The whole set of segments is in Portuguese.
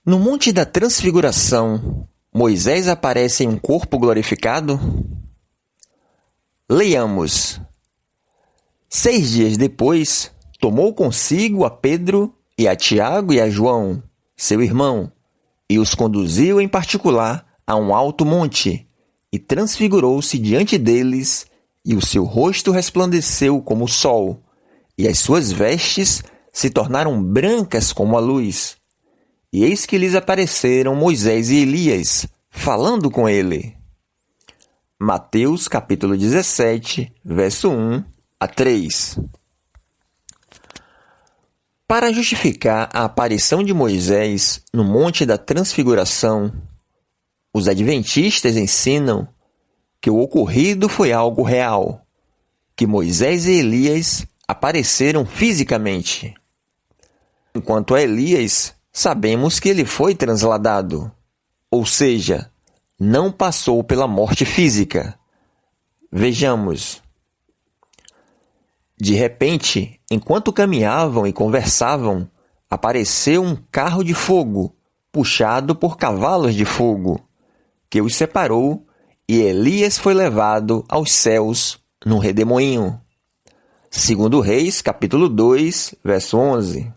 No Monte da Transfiguração, Moisés aparece em um corpo glorificado? Leiamos. 6 dias depois, tomou consigo a Pedro e a Tiago e a João, seu irmão, e os conduziu em particular a um alto monte, e transfigurou-se diante deles, e o seu rosto resplandeceu como o sol, e as suas vestes se tornaram brancas como a luz. E eis que lhes apareceram Moisés e Elias, falando com ele. Mateus capítulo 17, verso 1 a 3. Para justificar a aparição de Moisés no Monte da Transfiguração, os adventistas ensinam que o ocorrido foi algo real, que Moisés e Elias apareceram fisicamente. Enquanto a Elias, sabemos que ele foi transladado, ou seja, não passou pela morte física. Vejamos. De repente, enquanto caminhavam e conversavam, apareceu um carro de fogo, puxado por cavalos de fogo, que os separou, e Elias foi levado aos céus num redemoinho. 2 Reis, capítulo 2, verso 11.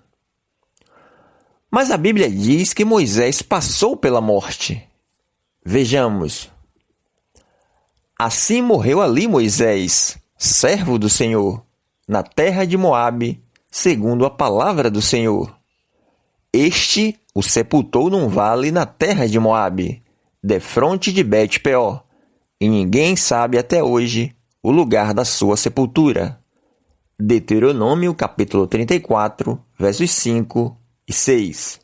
Mas a Bíblia diz que Moisés passou pela morte. Vejamos. Assim morreu ali Moisés, servo do Senhor, na terra de Moabe, segundo a palavra do Senhor. Este o sepultou num vale na terra de Moabe, defronte de Bet-peor, e ninguém sabe até hoje o lugar da sua sepultura. Deuteronômio capítulo 34, versos 5 e 6.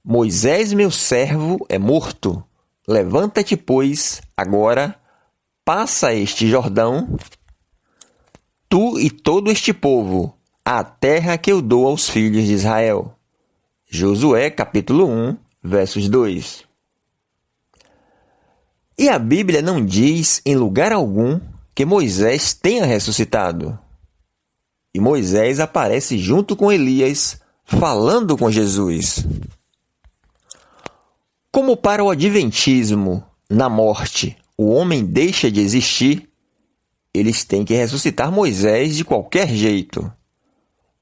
Moisés, meu servo, é morto. Levanta-te, pois, agora, passa este Jordão, tu e todo este povo, à terra que eu dou aos filhos de Israel. Josué, capítulo 1, versos 2. E a Bíblia não diz em lugar algum que Moisés tenha ressuscitado. E Moisés aparece junto com Elias, falando com Jesus. Como para o adventismo, na morte, o homem deixa de existir, eles têm que ressuscitar Moisés de qualquer jeito.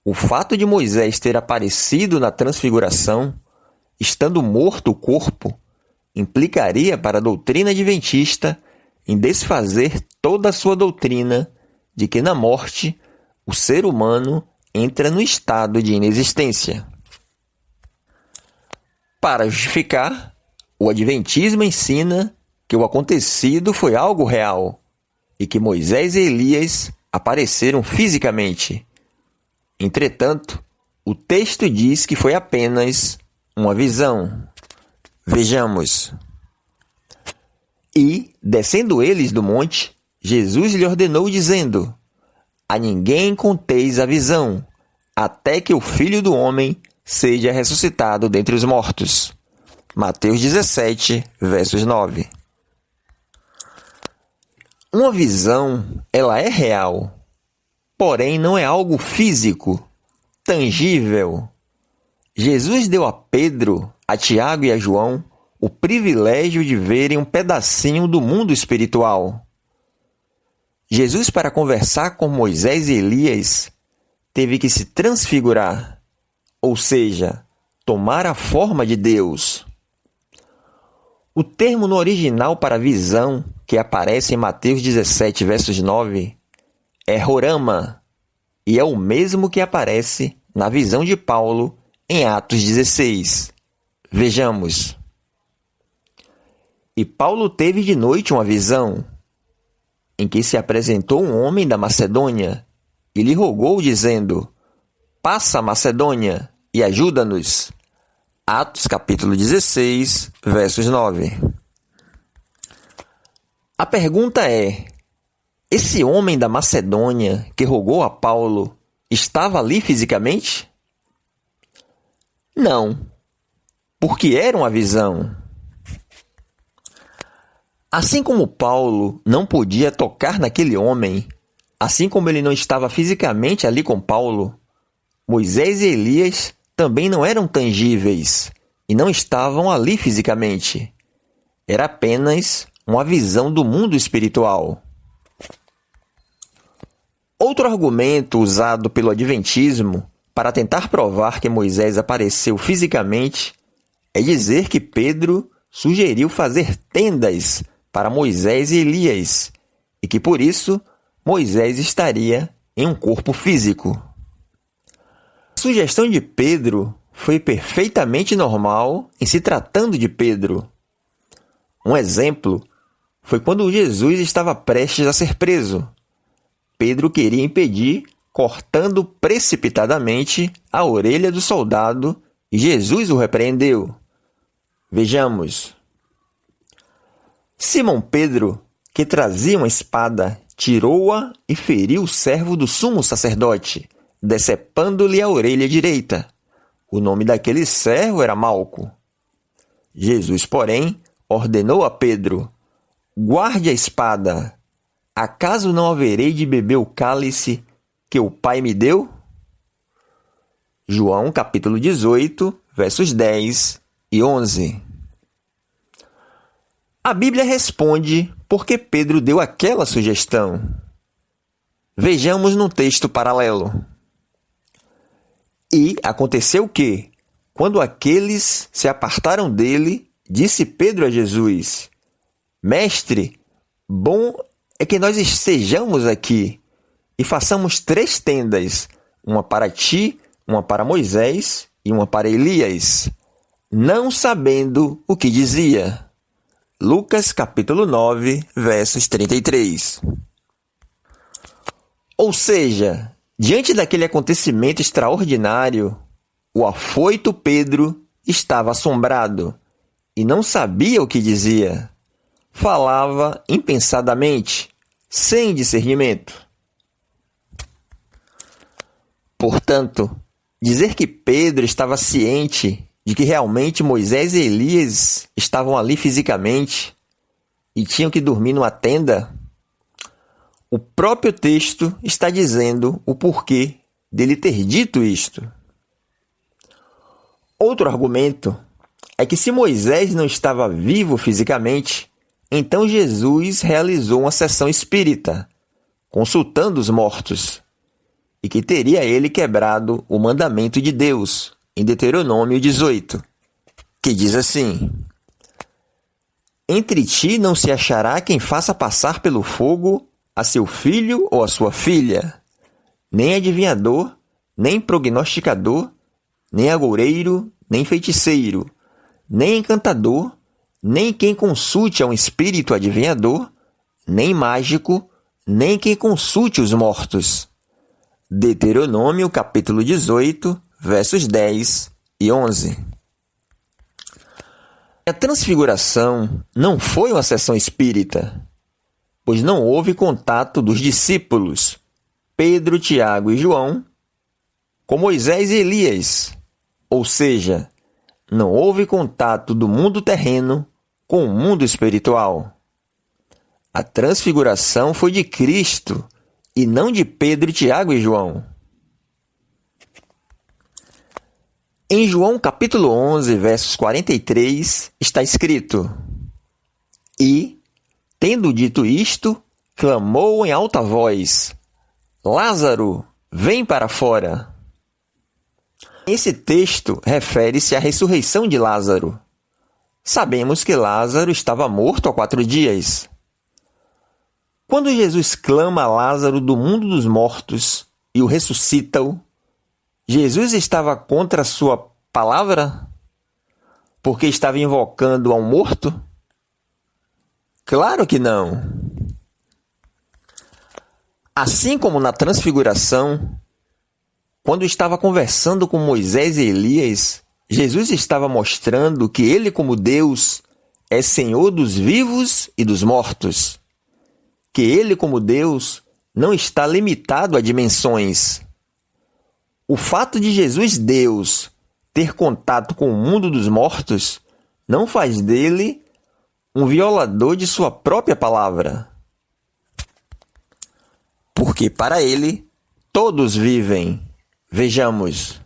O fato de Moisés ter aparecido na transfiguração, estando morto o corpo, implicaria para a doutrina adventista em desfazer toda a sua doutrina de que na morte o ser humano entra no estado de inexistência. Para justificar, o adventismo ensina que o acontecido foi algo real e que Moisés e Elias apareceram fisicamente. Entretanto, o texto diz que foi apenas uma visão. Vejamos. E, descendo eles do monte, Jesus lhe ordenou, dizendo: A ninguém conteis a visão, até que o Filho do Homem seja ressuscitado dentre os mortos. Mateus 17, versos 9. Uma visão, ela é real, porém não é algo físico, tangível. Jesus deu a Pedro, a Tiago e a João o privilégio de verem um pedacinho do mundo espiritual. Jesus, para conversar com Moisés e Elias, teve que se transfigurar, ou seja, tomar a forma de Deus. O termo no original para visão, que aparece em Mateus 17, versos 9, é horama, e é o mesmo que aparece na visão de Paulo em Atos 16. Vejamos. E Paulo teve de noite uma visão, em que se apresentou um homem da Macedônia e lhe rogou, dizendo: Passa a Macedônia e ajuda-nos. Atos capítulo 16, versos 9. A pergunta é: esse homem da Macedônia que rogou a Paulo estava ali fisicamente? Não, porque era uma visão. Assim como Paulo não podia tocar naquele homem, assim como ele não estava fisicamente ali com Paulo, Moisés e Elias também não eram tangíveis, e não estavam ali fisicamente. Era apenas uma visão do mundo espiritual. Outro argumento usado pelo Adventismo para tentar provar que Moisés apareceu fisicamente é dizer que Pedro sugeriu fazer tendas para Moisés e Elias, e que por isso Moisés estaria em um corpo físico. A sugestão de Pedro foi perfeitamente normal em se tratando de Pedro. Um exemplo foi quando Jesus estava prestes a ser preso. Pedro queria impedir, cortando precipitadamente a orelha do soldado, e Jesus o repreendeu. Vejamos. Simão Pedro, que trazia uma espada, tirou-a e feriu o servo do sumo sacerdote, decepando-lhe a orelha direita. O nome daquele servo era Malco. Jesus, porém, ordenou a Pedro: guarde a espada. Acaso não haverei de beber o cálice que o Pai me deu? João capítulo 18, versos 10 e 11. A Bíblia responde por que Pedro deu aquela sugestão. Vejamos num texto paralelo. E aconteceu que, quando aqueles se apartaram dele, disse Pedro a Jesus: Mestre, bom é que nós estejamos aqui e façamos 3 tendas, uma para ti, uma para Moisés e uma para Elias, não sabendo o que dizia. Lucas capítulo 9, versos 33. Ou seja, diante daquele acontecimento extraordinário, o afoito Pedro estava assombrado e não sabia o que dizia. Falava impensadamente, sem discernimento. Portanto, dizer que Pedro estava ciente de que realmente Moisés e Elias estavam ali fisicamente e tinham que dormir numa tenda, o próprio texto está dizendo o porquê dele ter dito isto. Outro argumento é que se Moisés não estava vivo fisicamente, então Jesus realizou uma sessão espírita, consultando os mortos, e que teria ele quebrado o mandamento de Deus, em Deuteronômio 18, que diz assim: Entre ti não se achará quem faça passar pelo fogo a seu filho ou a sua filha, nem adivinhador, nem prognosticador, nem agoureiro, nem feiticeiro, nem encantador, nem quem consulte a um espírito adivinhador, nem mágico, nem quem consulte os mortos. Deuteronômio capítulo 18, versos 10 e 11. A transfiguração não foi uma sessão espírita, pois não houve contato dos discípulos, Pedro, Tiago e João, com Moisés e Elias, ou seja, não houve contato do mundo terreno com o mundo espiritual. A transfiguração foi de Cristo e não de Pedro, Tiago e João. Em João capítulo 11, versos 43, está escrito: E, tendo dito isto, clamou em alta voz: Lázaro, vem para fora. Esse texto refere-se à ressurreição de Lázaro. Sabemos que Lázaro estava morto há 4 dias. Quando Jesus clama a Lázaro do mundo dos mortos e o ressuscita-o, Jesus estava contra a sua palavra? Porque estava invocando a um morto? Claro que não. Assim como na transfiguração, quando estava conversando com Moisés e Elias, Jesus estava mostrando que ele, como Deus, é Senhor dos vivos e dos mortos. Que ele, como Deus, não está limitado a dimensões. O fato de Jesus, Deus, ter contato com o mundo dos mortos não faz dele um violador de sua própria palavra. Porque para ele todos vivem. Vejamos.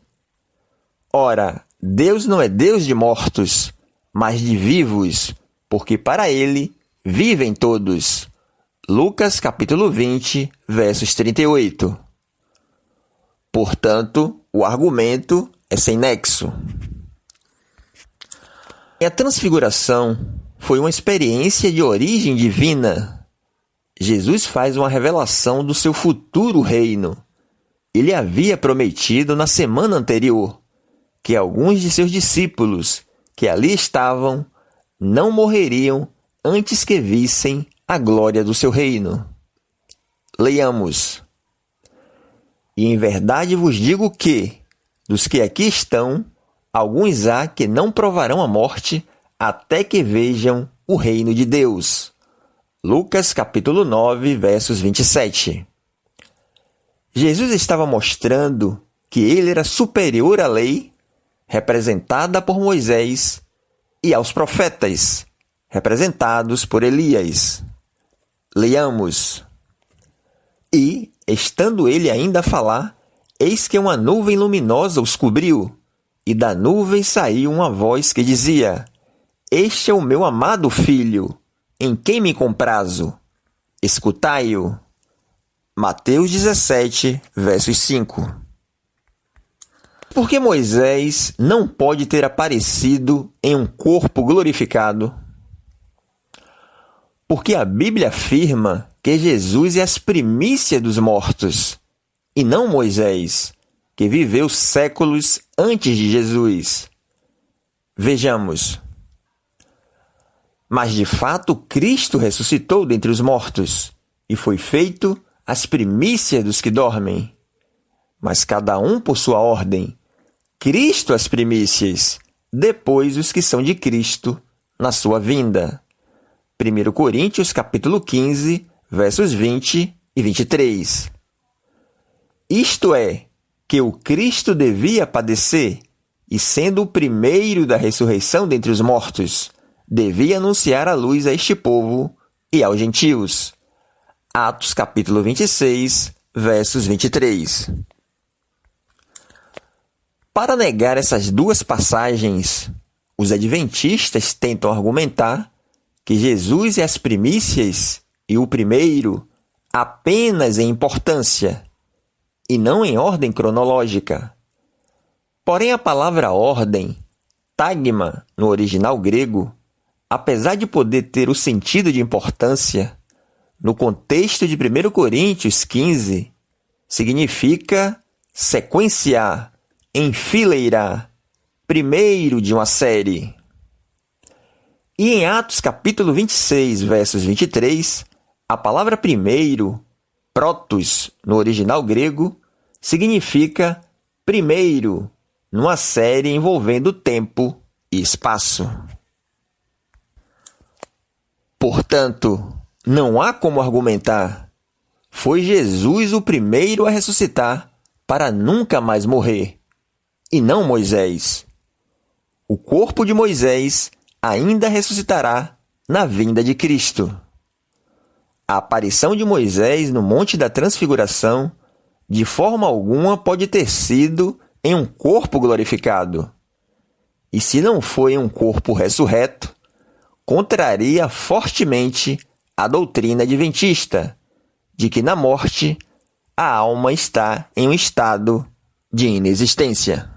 Ora, Deus não é Deus de mortos, mas de vivos, porque para ele vivem todos. Lucas capítulo 20, versos 38. Portanto, o argumento é sem nexo. A transfiguração foi uma experiência de origem divina. Jesus faz uma revelação do seu futuro reino. Ele havia prometido na semana anterior que alguns de seus discípulos que ali estavam não morreriam antes que vissem a glória do seu reino. Leiamos. E em verdade vos digo que, dos que aqui estão, alguns há que não provarão a morte até que vejam o reino de Deus. Lucas capítulo 9, versos 27. Jesus estava mostrando que ele era superior à lei, representada por Moisés, e aos profetas, representados por Elias. Leiamos. E, estando ele ainda a falar, eis que uma nuvem luminosa os cobriu, e da nuvem saiu uma voz que dizia: Este é o meu amado filho, em quem me comprazo. Escutai-o. Mateus 17, versos 5. Por que Moisés não pode ter aparecido em um corpo glorificado? Porque a Bíblia afirma que Jesus é as primícias dos mortos, e não Moisés, que viveu séculos antes de Jesus. Vejamos. Mas de fato Cristo ressuscitou dentre os mortos, e foi feito as primícias dos que dormem. Mas cada um por sua ordem. Cristo as primícias, depois os que são de Cristo na sua vinda. 1 Coríntios capítulo 15, versos 20 e 23. Isto é, que o Cristo devia padecer, e sendo o primeiro da ressurreição dentre os mortos, devia anunciar a luz a este povo e aos gentios. Atos capítulo 26, versos 23. Para negar essas duas passagens, os adventistas tentam argumentar que Jesus é as primícias e o primeiro apenas em importância, e não em ordem cronológica. Porém, a palavra ordem, tagma, no original grego, apesar de poder ter o sentido de importância, no contexto de 1 Coríntios 15, significa sequenciar, enfileirar, primeiro de uma série. E em Atos capítulo 26, versos 23, a palavra primeiro, protos, no original grego, significa primeiro, numa série envolvendo tempo e espaço. Portanto, não há como argumentar. Foi Jesus o primeiro a ressuscitar para nunca mais morrer, e não Moisés. O corpo de Moisés ainda ressuscitará na vinda de Cristo. A aparição de Moisés no Monte da Transfiguração, de forma alguma, pode ter sido em um corpo glorificado. E se não foi em um corpo ressurreto, contraria fortemente a doutrina adventista, de que na morte a alma está em um estado de inexistência.